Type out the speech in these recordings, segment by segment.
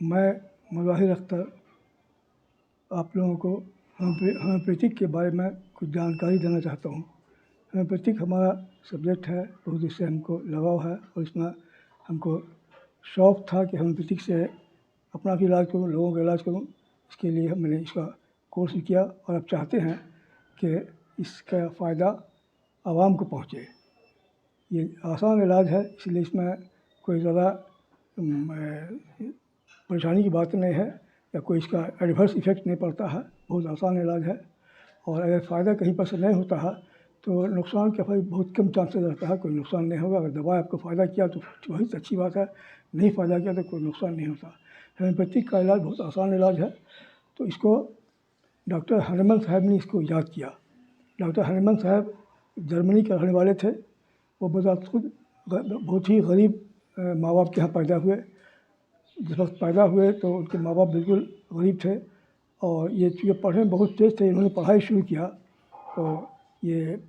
मैं मुज़ाहिर अख्तर आप लोगों को होम्योपैथिक के बारे में कुछ जानकारी देना चाहता हूँ। होम्योपैथिक हमारा सब्जेक्ट है, बहुत इससे हमको लगाव है और इसमें हमको शौक़ था कि होम्योपैथिक से अपना भी इलाज करूँ, लोगों का इलाज करूँ। इसके लिए मैंने इसका कोर्स भी किया और अब चाहते हैं कि इसका फ़ायदा आवाम को पहुँचे। ये आसान इलाज है, इसलिए इसमें कोई ज़्यादा परेशानी की बात नहीं है या कोई इसका एडवर्स इफ़ेक्ट नहीं पड़ता है। बहुत आसान इलाज है और अगर फ़ायदा कहीं पर से नहीं होता है तो नुकसान का भाई बहुत कम चांसेस रहता है, कोई नुकसान नहीं होगा। अगर दवा आपको फ़ायदा किया तो बहुत अच्छी बात है, नहीं फ़ायदा किया तो कोई नुकसान नहीं होता। होम्योपैथिक का इलाज बहुत आसान इलाज है। तो इसको डॉक्टर हनीमैन साहब ने इसको ईजाद किया। डॉक्टर हनीमैन साहब जर्मनी के रहने वाले थे। वो बज़ात खुद बहुत ही गरीब माँ बाप के यहाँ पैदा हुए। जिस वक्त पैदा हुए तो उनके माँ बाप बिल्कुल गरीब थे और ये चूँकि पढ़ने में बहुत तेज़ थे, इन्होंने पढ़ाई शुरू किया। तो ये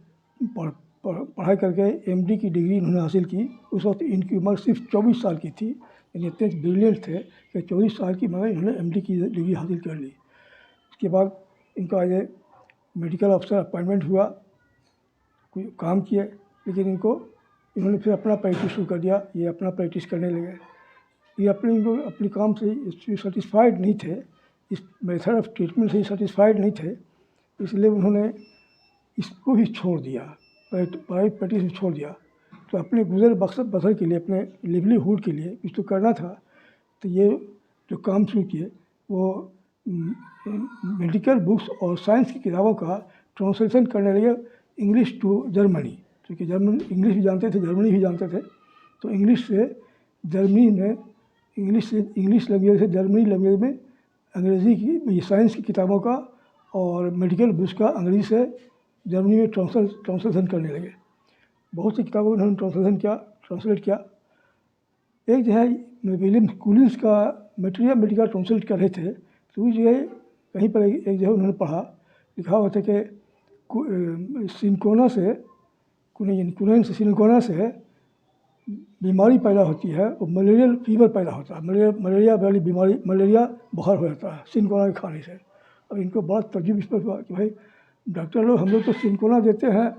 पढ़ाई करके एमडी की डिग्री इन्होंने हासिल की। उस वक्त इनकी उम्र सिर्फ 24 साल की थी, यानी इतने ब्रिलियंट थे कि 24 साल की उम्र में इन्होंने एमडी की डिग्री हासिल कर ली। उसके बाद इनका ये मेडिकल अफसर अपॉइंटमेंट हुआ, कोई काम किए, लेकिन इन्होंने फिर अपना प्रैक्टिस शुरू कर दिया। ये अपना प्रैक्टिस करने लगे। ये अपने काम से सेटिस्फाइड नहीं थे, इस मेथड ऑफ ट्रीटमेंट से सेटिस्फाइड नहीं थे, इसलिए उन्होंने इसको ही छोड़ दिया, प्राइवेट प्रैक्टिस भी छोड़ दिया। तो अपने गुज़र बसर के लिए, अपने लिवलीहुड के लिए कुछ तो करना था। तो ये जो काम शुरू किए वो मेडिकल बुक्स और साइंस की किताबों का ट्रांसलेशन करने लगे इंग्लिश टू जर्मनी, क्योंकि इंग्लिश भी जानते थे, जर्मनी भी जानते थे। तो इंग्लिश से जर्मनी में इंग्लिश लैंग्वेज से जर्मनी लैंग्वेज में अंग्रेज़ी की साइंस की किताबों का और मेडिकल बुक्स का अंग्रेज़ी से जर्मनी में ट्रांसलेशन करने लगे। बहुत सी किताबों में उन्होंने ट्रांसलेट किया। एक जो है विलियम कॉलिंस का मटेरियल मेडिका ट्रांसलेट कर रहे थे, तो उस जगह कहीं पर एक जगह उन्होंने पढ़ा, लिखा हुआ था कि सिनकोना से बीमारी पैदा होती है और मलेरियल फीवर पैदा होता है। मलेरिया वाली बीमारी, मलेरिया बुखार हो जाता है सिनकोना के खाने से। अब इनको बड़ा तजुब इस पर हुआ कि भाई डॉक्टर लोग, हम लोग तो सिनकोना देते हैं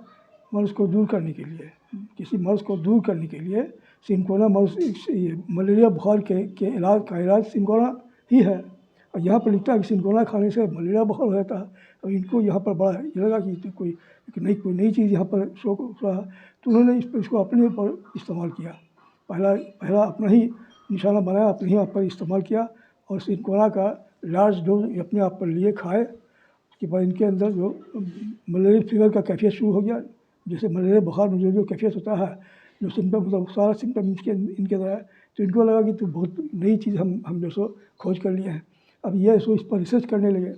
मर्ज़ को दूर करने के लिए, किसी मर्ज़ को दूर करने के लिए सिनकोना मलेरिया बुखार के इलाज सिनकोना ही है। और यहाँ पर लिखता है कि सिनकोना खाने से मलेरिया बुखार हो जाता है। अब इनको यहाँ पर बड़ा ये लगा कि कोई नई चीज़ यहाँ पर शो रहा है, तो उन्होंने इसको अपने ऊपर इस्तेमाल किया। पहला अपना ही निशाना बनाया, अपने ही आप पर इस्तेमाल किया और सिनकोना का लार्ज डोज अपने आप पर लिए, खाए। उसके बाद इनके अंदर जो मलेरिया फीवर का कैफियत शुरू हो गया। जैसे मलेरिया बुखार में जो कैफियत होता है, जो सिम्टम होता है, सारा सिम्टम इनके अंदर है। तो इनको लगा कि तो बहुत नई चीज़ हम जो सो खोज कर लिए हैं। अब ये इस पर रिसर्च करने लगे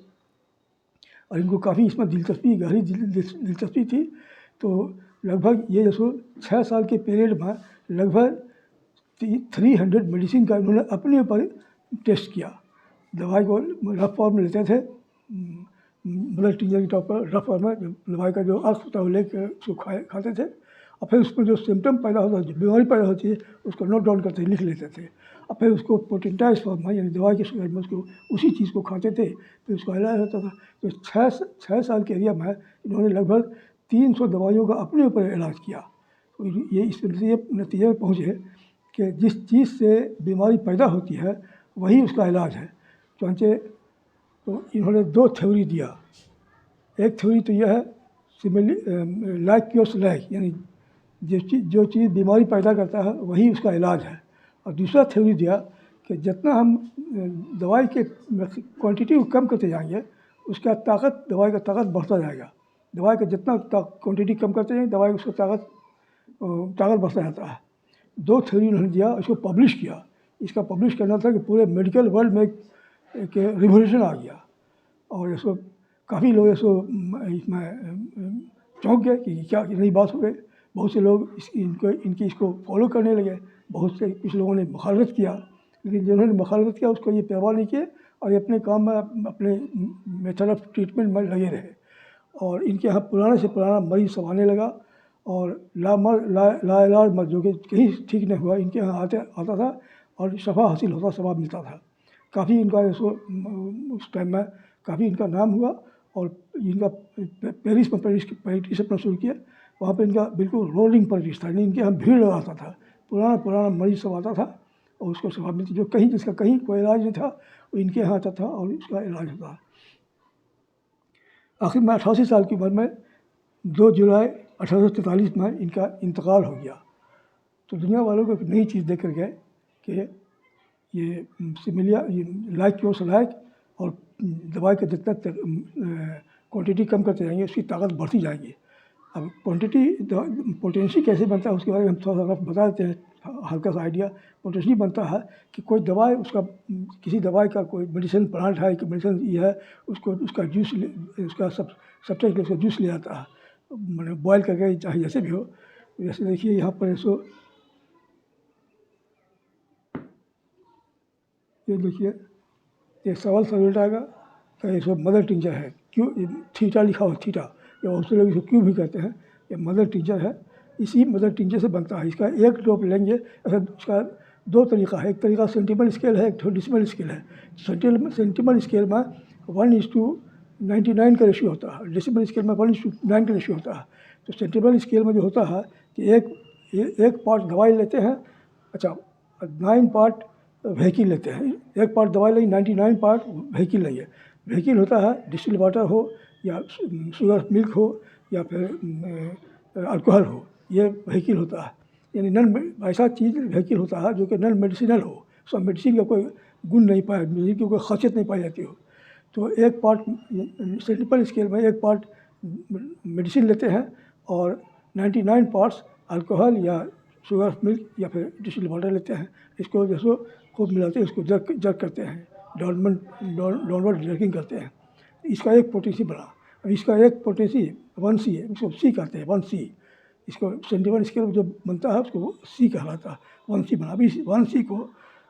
और इनको काफ़ी इसमें गहरी दिलचस्पी थी। तो लगभग ये 6 साल के पीरियड में लगभग 300 मेडिसिन का इन्होंने अपने ऊपर टेस्ट किया। दवाई को रफ फॉर्म में लेते थे, ब्लड टीजर के तौर पर रफ फॉर्म में दवाई का जो अर्थ होता है वो लेकर उसको खाते थे। और फिर उसमें जो सिम्टम पैदा होता है, जो बीमारी पैदा होती है, उसको नोट डाउन करते लिख लेते थे। और फिर उसको पोटेंटाइज फॉर्म में, यानी दवाई के सूरत में उसको उसी चीज़ को खाते थे, फिर उसका इलाज होता था। तो 6 साल के एरिया में इन्होंने लगभग 300 दवाइयों का अपने ऊपर इलाज किया। तो ये इस नतीजे में पहुँचे कि जिस चीज़ से बीमारी पैदा होती है वही उसका इलाज है। तो इन्होंने 2 थ्योरी दिया। एक थ्योरी तो यह है लाइक क्योर्स लाइक, यानी जो चीज़ बीमारी पैदा करता है वही उसका इलाज है। और दूसरा थ्योरी दिया कि जितना हम दवाई के क्वांटिटी को कम करते जाएंगे, उसका दवाई का ताकत बढ़ता जाएगा। दवाई का जितना क्वांटिटी कम करते जाएंगे, दवाई उसका ताकत बढ़ता जाता है। 2 थ्योरी उन्होंने दिया, इसको पब्लिश किया। इसका पब्लिश करना था कि पूरे मेडिकल वर्ल्ड में एक रिवोल्यूशन आ गया और इसको काफ़ी लोग इसमें चौंक गए कि क्या नई बात हो गई। बहुत से लोग इसको फॉलो करने लगे। बहुत से कुछ लोगों ने मुखालफत किया, लेकिन जिन्होंने मुखालफत किया उसको ये परवाह नहीं किए और ये अपने काम में, अपने मेथड ऑफ ट्रीटमेंट में लगे रहे। और इनके यहाँ पुराने से पुराना मरीज सब आने लगा और लाइलाज मर्ज जो कि कहीं ठीक नहीं हुआ, इनके यहाँ आता था और शफा हासिल होता, शफा मिलता था। काफ़ी इनका उस टाइम में काफ़ी इनका नाम हुआ। और इनका पेरिस में प्रैक्टिस अपना शुरू किया। वहाँ पे इनका बिल्कुल रोलिंग प्रैक्टिस था, यानी इनके यहाँ भीड़ लगाता था, पुराना मरीज सब आता था और उसको सेवा मिलती, जो कहीं जिसका कहीं कोई इलाज नहीं था वो इनके यहाँ आता था और उसका इलाज होता। आखिर में 88 साल की उम्र में 2 जुलाई 1843 में इनका इंतकाल हो गया। तो दुनिया वालों को एक नई चीज़ देख कर गए कि ये सिमिलिया ये लाइक की ओर से लाइक, और दवाई का जितना क्वांटिटी कम करते जाएंगे उसकी ताकत बढ़ती जाएगी। अब क्वांटिटी पोटेंसी कैसे बनता है उसके बारे में हम थोड़ा सा बता देते हैं, हल्का सा आइडिया। पोटेंसी बनता है कि कोई दवाई उसका किसी दवाई का कोई मेडिसिन प्लांट है कि मेडिसिन ये है, उसको उसका जूस उसका सब्सटेंस उसका जूस ले आता है, मैंने बॉयल करके चाहे जैसे भी हो। जैसे देखिए यहाँ पर सो ये देखिए ये सवाल सा रिजल्ट आएगा तो ये सब मदर टिंचर है, क्यों थीटा लिखा हुआ थीटा, या उससे लोग इसको क्यों भी कहते हैं, ये मदर टिंचर है। इसी मदर टिंचर से बनता है। इसका एक ड्रॉप लेंगे, ऐसा इसका 2 तरीका है, एक तरीका सेंटीमल स्केल है, एक डेसिमल स्केल है। सेंटीमल स्केल में 1:99 का रेशियो होता है, डेसिमल स्केल में 1:9 का रेशियो होता है। तो सेंटीमल स्केल में जो होता है कि एक पार्ट दवाई लेते हैं, अच्छा 9 पार्ट व्हीकल लेते हैं, एक पार्ट दवाई लेंगे, 99 पार्ट व्हीकल लेंगे। व्हीकल होता है डिस्टिल वाटर हो या शुगर मिल्क हो या फिर अल्कोहल हो, ये व्हीकल होता है। यानी नन ऐसा चीज़ व्हीकल होता है जो कि नॉन मेडिसिनल हो, सब मेडिसिन का कोई गुण नहीं पाया, मेडिसिन की कोई खासियत नहीं पाई जाती हो। तो एक पार्ट सेंटीमल स्केल में एक पार्ट मेडिसिन लेते हैं और 99 पार्ट्स अल्कोहल या शुगर मिल्क या फिर डिस्टिल वाटर लेते हैं। इसको जैसो खूब मिलाते हैं, इसको जर्क करते हैं, डाउनवर्ड जर्किंग करते हैं। इसका एक पोटेंसी बना। अब इसका एक पोटेंसी 1C है, इसको C कहते हैं, 1C। इसको सेंटीमल स्केल जो बनता है उसको C कहलाता है, 1C बना। अभी 1C को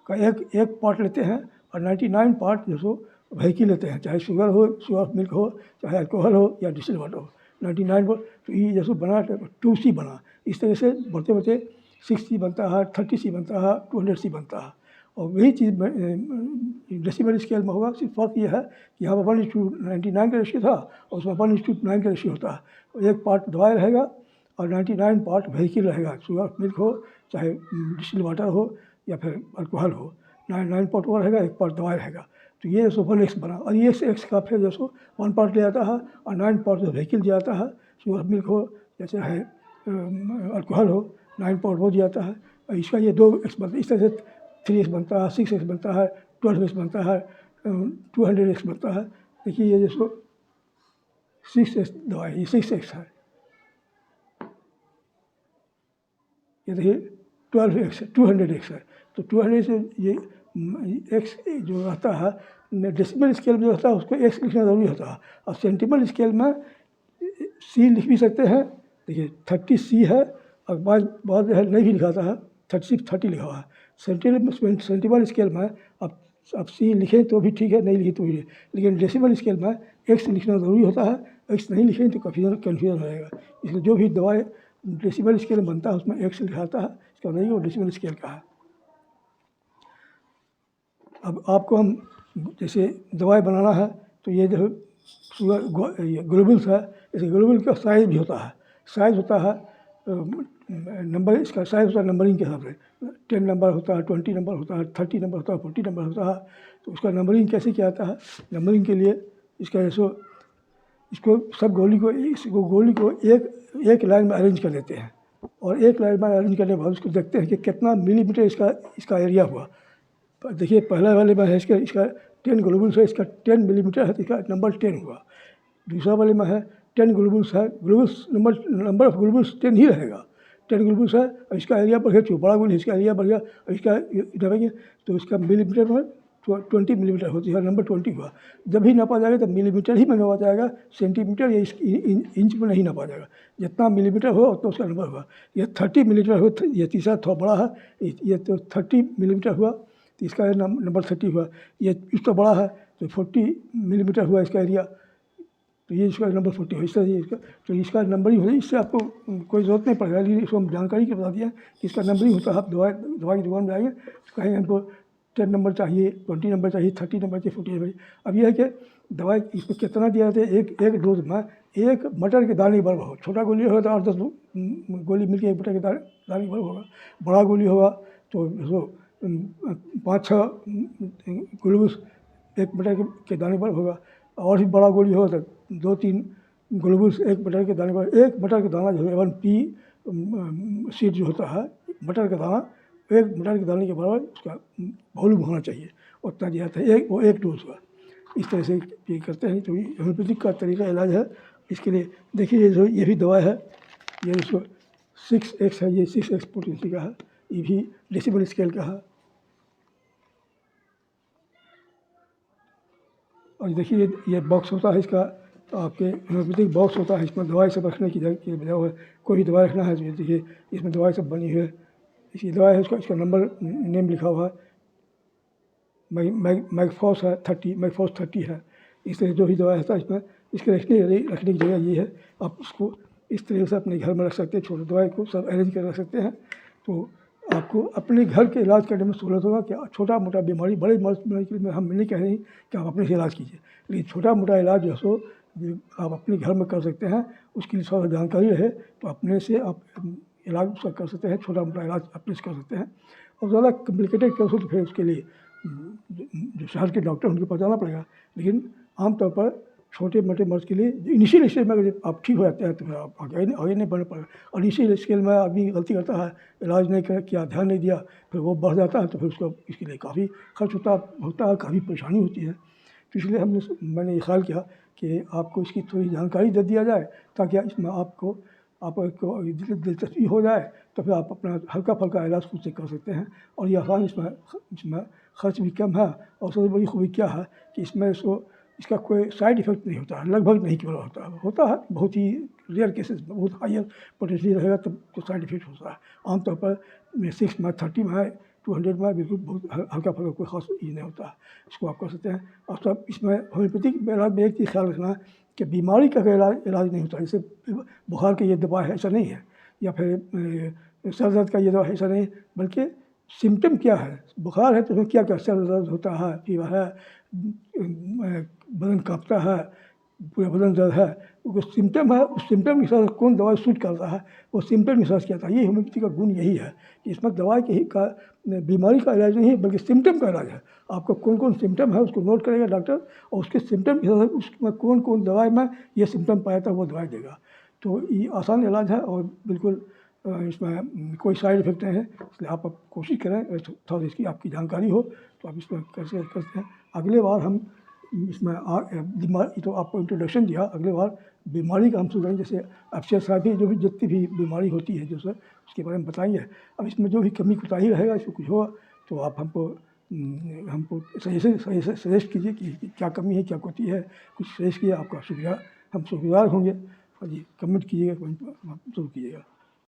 का एक पार्ट लेते हैं और 99 पार्ट जो सो व्हीकल लेते हैं, चाहे शुगर हो, शुगर मिल्क हो, चाहे अल्कोहल हो या डिस्टिल वाटर हो, 99 पर। तो ये जैसे बना 2C बना। इस तरह से बढ़ते बढ़ते 6C बनता है, 30C बनता है, 200C बनता है। और वही चीज़ डेसिमल स्केल में होगा, सिर्फ फ़र्क ये है कि यहाँ पर 1:99 का रेशियो था और उसमें 1:9 का रेशियो होता है। एक पार्ट दवाई रहेगा और 99 पार्ट व्हीकल रहेगा, शुगर मिल्क हो चाहे डिस्टिल वाटर हो या फिर अल्कोहल हो, 99 पार्ट वो रहेगा, एक पार्ट दवाई रहेगा। तो ये जो 1x बना, और ये x का फिर जो 1 पार्ट ले आता है और 9 पार्ट जो व्हीकल दिया जाता है, शुगर मिल्क हो या चाहे अल्कोहल हो, 9 पार्ट वो दिया जाता है। और इसका ये 2x बनता है। इस तरह से 3x बनता है, 6x बनता है, 12x बनता है, 200x बनता है। देखिए ये जो 6x दवाई, ये 6x है, ये देखिए 12x है, 200x है। तो 200 से ये x जो रहता है डेसिमल स्केल में जो रहता है उसको x लिखना ज़रूरी होता है। और सेंटीमल स्केल में C लिख भी सकते हैं, देखिए 30C है, और बाद है नहीं भी लिखाता है, 30 लिखा हुआ है। सेंटीमल स्केल में अब C लिखें तो भी ठीक है, नहीं लिखे तो भी है, लेकिन डेसिमल स्केल में x लिखना ज़रूरी होता है। x नहीं लिखें तो कन्फ्यूजन हो जाएगा। इसलिए जो भी दवाई डेसिमल स्केल में बनता है उसमें x लिखाता है, इसका नहीं वो डेसिमल स्केल का है। अब आपको हम जैसे दवाई बनाना है तो ये जो शुगर ये ग्लोबुल्स है, जैसे ग्लोबुल का साइज़ भी होता है, साइज़ होता है नंबर, इसका साइज़ होता है नंबरिंग के हिसाब से, 10 नंबर होता है, 20 नंबर होता है, 30 नंबर होता है, 40 नंबर होता है। तो उसका नंबरिंग कैसे किया जाता है? नंबरिंग के लिए इसका जैसो इसको सब गोली को एक लाइन में अरेंज कर देते हैं, और एक लाइन में अरेंज करने के बाद उसको देखते हैं कि कितना मिलीमीटर इसका एरिया हुआ। देखिए पहला वाले में है इसका 10 ग्लोबुल्स है, इसका 10 मिलीमीटर है तो इसका नंबर 10 हुआ। दूसरा वाले में है 10 ग्लोबुल्स है, ग्लोबुल्स नंबर ऑफ ग्लोबुल्स 10 ही रहेगा, 10 ग्लोबुल्स है और इसका एरिया बढ़ गया, बड़ा गोली इसका एरिया बढ़ गया और इसका दबेंगे तो इसका मिलीमीटर में 20 मिलीमीटर होती है, नंबर 20 हुआ। जब भी नापा जाएगा तो मिलीमीटर ही में नापा जाएगा, सेंटीमीटर या इंच में नहीं नापा जाएगा। जितना मिलीमीटर हो उतना उसका नंबर हुआ। ये 30 मिलीमीटर हो, ये तीसरा थोड़ा बड़ा है, ये तो 30 मिलीमीटर हुआ तो इसका नंबर 30 हुआ। ये इसका बड़ा है तो 40 मिलीमीटर हुआ इसका एरिया, तो ये इसका नंबर 40 हुआ। इस तरह इसका तो इसका नंबरिंग हो जाए, इससे आपको कोई ज़रूरत नहीं पड़ेगा, लेकिन इसको हम जानकारी के बता दिया कि इसका नंबरिंग होता है। आप दवाई की दुकान में जाएंगे तो कहेंगे हमको 10 नंबर चाहिए, 20 नंबर चाहिए, 30 नंबर चाहिए, 40 नंबर चाहिए। अब यह है कि दवाई इसमें कितना दिया जाता है, एक डोज में एक मटर के दाने के बराबर हो। छोटा गोली होगा तो 8-10 गोली मिलकर एक मटर के दाने के बराबर होगा। बड़ा गोली होगा तो उसको 5-6 ग्लूकोज एक मटर के दाने पर होगा। और भी बड़ा गोली होगा तो 2-3 ग्लूकोज एक मटर के दाने पर। एक मटर का दाना जो है 1 pea सीड जो होता है, मटर का दाना, एक मटर के दाने के बराबर उसका वॉल्यूम होना चाहिए, उतना दिया जाता है। वो एक डोज का। इस तरह से ये करते हैं। तो ये होम्योपैथिक का तरीका इलाज है। इसके लिए देखिए जो ये भी दवा है, ये इसको 6x है, ये 6x पोटेंसी का है, ये भी डेसिबल स्केल का है। और देखिए ये बॉक्स होता है इसका, आपके होम्योपैथिक बॉक्स होता है, इसमें दवाई सब रखने की जगह है। कोई भी दवाई रखना है तो ये देखिए इसमें दवाई सब बनी हुई है। इसकी दवाई है, इसका नंबर नेम लिखा हुआ है, मैगफॉस है 30, मैगफॉस 30 है। इस तरह जो भी दवा है इसमें, इसके रखने की जगह ये है। आप इसको इस तरह से अपने घर में रख सकते हैं, छोटे दवाई को सब अरेंज कर रख सकते हैं। तो आपको अपने घर के इलाज करने में सहूलत होगा। कि छोटा मोटा बीमारी, बड़े बीमारी के लिए हम नहीं कह रहे हैं कि आप अपने से इलाज कीजिए, लेकिन छोटा मोटा इलाज जो सो आप अपने घर में कर सकते हैं। उसके लिए थोड़ा जानकारी रहे तो अपने से आप इलाज उसका कर सकते हैं, छोटा मोटा इलाज अपने से कर सकते हैं। और ज़्यादा कॉम्प्लिकेटेड केस हो तो फिर उसके लिए जो शहर के डॉक्टर उनके पास जाना पड़ेगा। लेकिन आमतौर पर छोटे मोटे मर्ज़ के लिए इनिशियल स्टेज में अगर आप ठीक हो जाते हैं तो फिर आप आगे नहीं बढ़ पाएगा। और इनिशियल स्केल में आदमी गलती करता है, इलाज नहीं किया, ध्यान नहीं दिया, फिर वो बढ़ जाता है तो फिर उसको इसके लिए काफ़ी खर्च होता है, काफ़ी परेशानी होती है। तो इसलिए मैंने ये ख्याल किया कि आपको इसकी थोड़ी जानकारी दे दिया जाए, ताकि इसमें आपको दिलचस्पी हो जाए तो फिर आप अपना हल्का फुल्का इलाज खुद से कर सकते हैं। और ये आसान, इसमें खर्च भी कम है। और सबसे बड़ी खूबी क्या है कि इसका कोई साइड इफ़ेक्ट नहीं होता है, लगभग नहीं केवल होता है बहुत ही रेयर केसेस में, बहुत हायर पोटेंशियल रहेगा तब तो साइड इफ़ेक्ट होता है। आमतौर पर 6 में, 30 में, 200 में बिल्कुल बहुत हल्का फुल्का कोई खास ये नहीं होता है। इसको आप कर सकते हैं। और सब इसमें होम्योपैथिक इलाज में एक चीज़ ख्याल रखना है कि बीमारी का कोई इलाज नहीं होता। जैसे बुखार की ये दवा है ऐसा नहीं है, या फिर सर दर्द का ये दवा है ऐसा नहीं, बल्कि सिम्पटम क्या है। बुखार है तो उसमें क्या क्या सर दर्द होता है, फीवर है, बदन काँपता है, पूरा बदन दर्द है, वो सिम्पटम है। उस सिम्पटम के हिसाब से कौन दवाई सूट करता है, वो सिम्पटम के हिसाब से क्या था। ये होम्योपैथी का गुण यही है कि इसमें दवाई के ही का बीमारी का इलाज नहीं है, बल्कि सिम्पटम का इलाज है। आपको कौन कौन सिम्पटम है उसको नोट करेगा डॉक्टर, और उसके सिम्पटम के हिसाब से उसमें कौन कौन दवाई में ये सिम्पटम पाया था वो दवाई देगा। तो ये आसान इलाज है और बिल्कुल इसमें कोई साइड इफ़ेक्ट नहीं है। इसलिए आप कोशिश करें, थोड़ा इसकी आपकी जानकारी हो तो आप इसमें कैसे करते हैं। अगले बार हम इसमें बीमारी तो आपको इंट्रोडक्शन दिया, अगले बार बीमारी का हम सुनेंगे। जैसे अफसर साहब भी जो भी जितनी भी बीमारी होती है जो सर, उसके बारे में बताएंगे। अब इसमें जो भी कमी कोताही रहेगा, इसको कुछ होगा तो आप हमको सजेस्ट कीजिए कि क्या कमी है, क्या कोताही है, कुछ सजेस्ट कीजिए। आपका शुक्रिया, हम शुक्रगुजार होंगे। और जी कमेंट कीजिएगा, जरूर कीजिएगा।